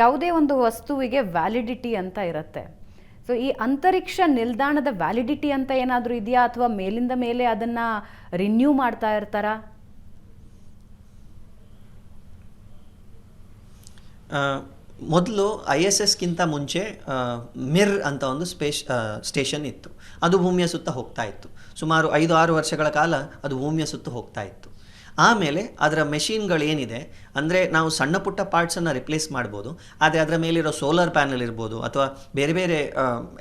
ಯಾವುದೇ ಒಂದು ವಸ್ತುವಿಗೆ ವ್ಯಾಲಿಡಿಟಿ ಅಂತ ಇರುತ್ತೆ. ಸೊ ಈ ಅಂತರಿಕ್ಷ ನಿಲ್ದಾಣದ ವ್ಯಾಲಿಡಿಟಿ ಅಂತ ಏನಾದರೂ ಇದೆಯಾ, ಅಥವಾ ಮೇಲಿಂದ ಮೇಲೆ ಅದನ್ನು ರಿನ್ಯೂ ಮಾಡ್ತಾ ಇರ್ತಾರಾ? ಮೊದಲು ISSಗಿಂತ ಮುಂಚೆ ಮಿರ್ ಅಂತ ಒಂದು ಸ್ಟೇಷನ್ ಇತ್ತು. ಅದು ಭೂಮಿಯ ಸುತ್ತ ಹೋಗ್ತಾ ಇತ್ತು. ಸುಮಾರು 5-6 ವರ್ಷಗಳ ಕಾಲ ಅದು ಭೂಮಿಯ ಸುತ್ತ ಹೋಗ್ತಾ ಇತ್ತು. ಆಮೇಲೆ ಅದರ ಮೆಷಿನ್ಗಳೇನಿದೆ ಅಂದರೆ ನಾವು ಸಣ್ಣ ಪುಟ್ಟ ಪಾರ್ಟ್ಸನ್ನು ರಿಪ್ಲೇಸ್ ಮಾಡ್ಬೋದು, ಆದರೆ ಅದರ ಮೇಲಿರೋ ಸೋಲಾರ್ ಪ್ಯಾನಲ್ ಇರ್ಬೋದು ಅಥವಾ ಬೇರೆ ಬೇರೆ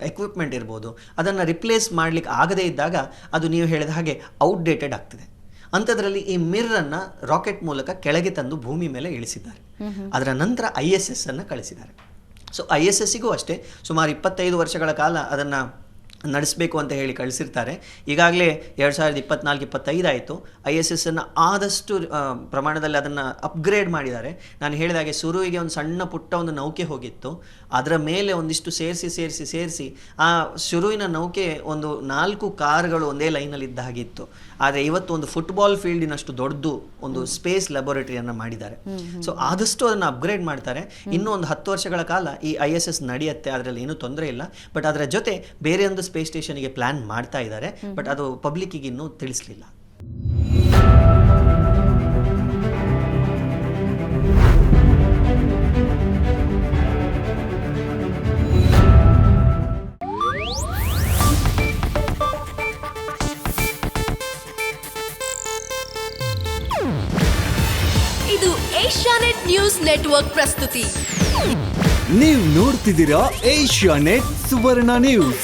ಎಕ್ವಿಪ್ಮೆಂಟ್ ಇರ್ಬೋದು, ಅದನ್ನು ರಿಪ್ಲೇಸ್ ಮಾಡಲಿಕ್ಕೆ ಆಗದೇ ಇದ್ದಾಗ ಅದು ನೀವು ಹೇಳಿದ ಹಾಗೆ ಔಟ್ಡೇಟೆಡ್ ಆಗ್ತದೆ. ಅಂಥದ್ರಲ್ಲಿ ಈ ಮಿರ್ರನ್ನು ರಾಕೆಟ್ ಮೂಲಕ ಕೆಳಗೆ ತಂದು ಭೂಮಿ ಮೇಲೆ ಇಳಿಸಿದ್ದಾರೆ. ಅದರ ನಂತರ ISS ಅನ್ನು ಕಳಿಸಿದ್ದಾರೆ. ಸೊ ISSಗೂ ಅಷ್ಟೇ ಸುಮಾರು 25 ವರ್ಷಗಳ ಕಾಲ ಅದನ್ನು ನಡೆಸಬೇಕು ಅಂತ ಹೇಳಿ ಕಳಿಸಿರ್ತಾರೆ. ಈಗಾಗಲೇ 2024-25 ಆಯಿತು. ISSನ್ನು ಆದಷ್ಟು ಪ್ರಮಾಣದಲ್ಲಿ ಅದನ್ನು ಅಪ್ಗ್ರೇಡ್ ಮಾಡಿದ್ದಾರೆ. ನಾನು ಹೇಳಿದಾಗೆ ಶುರುವಿಗೆ ಒಂದು ಸಣ್ಣ ಪುಟ್ಟ ಒಂದು ನೌಕೆ ಹೋಗಿತ್ತು, ಅದರ ಮೇಲೆ ಒಂದಿಷ್ಟು ಸೇರಿಸಿ ಆ ಶುರುವಿನ ನೌಕೆ ಒಂದು 4 ಕಾರುಗಳು ಒಂದೇ ಲೈನಲ್ಲಿ ಇದ್ದ ಹಾಗಿತ್ತು. ಆದರೆ ಇವತ್ತು ಒಂದು ಫುಟ್ಬಾಲ್ ಫೀಲ್ಡಿನಷ್ಟು ದೊಡ್ಡದು ಒಂದು ಸ್ಪೇಸ್ ಲ್ಯಾಬೊರೇಟರಿಯನ್ನು ಮಾಡಿದ್ದಾರೆ. ಸೊ ಆದಷ್ಟು ಅದನ್ನು ಅಪ್ಗ್ರೇಡ್ ಮಾಡ್ತಾರೆ. ಇನ್ನೂ ಒಂದು 10 ವರ್ಷಗಳ ಕಾಲ ಈ ISS ನಡೆಯುತ್ತೆ, ಅದರಲ್ಲಿ ಏನೂ ತೊಂದರೆ ಇಲ್ಲ. ಬಟ್ ಅದರ ಜೊತೆ ಬೇರೆ ಒಂದು ಸ್ಪೇಸ್ ಸ್ಟೇಷನ್ಗೆ ಪ್ಲಾನ್ ಮಾಡ್ತಾ ಇದ್ದಾರೆ, ಬಟ್ ಅದು ಪಬ್ಲಿಕ್ಕಿಗೆ ಇನ್ನೂ ತಿಳಿಸಲಿಲ್ಲ. ಇದು ಏಷ್ಯಾನೆಟ್ ನ್ಯೂಸ್ ನೆಟ್ವರ್ಕ್ ಪ್ರಸ್ತುತಿ. ನೀವು ನೋಡ್ತಿದ್ದೀರಾ ಏಷ್ಯಾನೆಟ್ ಸುವರ್ಣ ನ್ಯೂಸ್.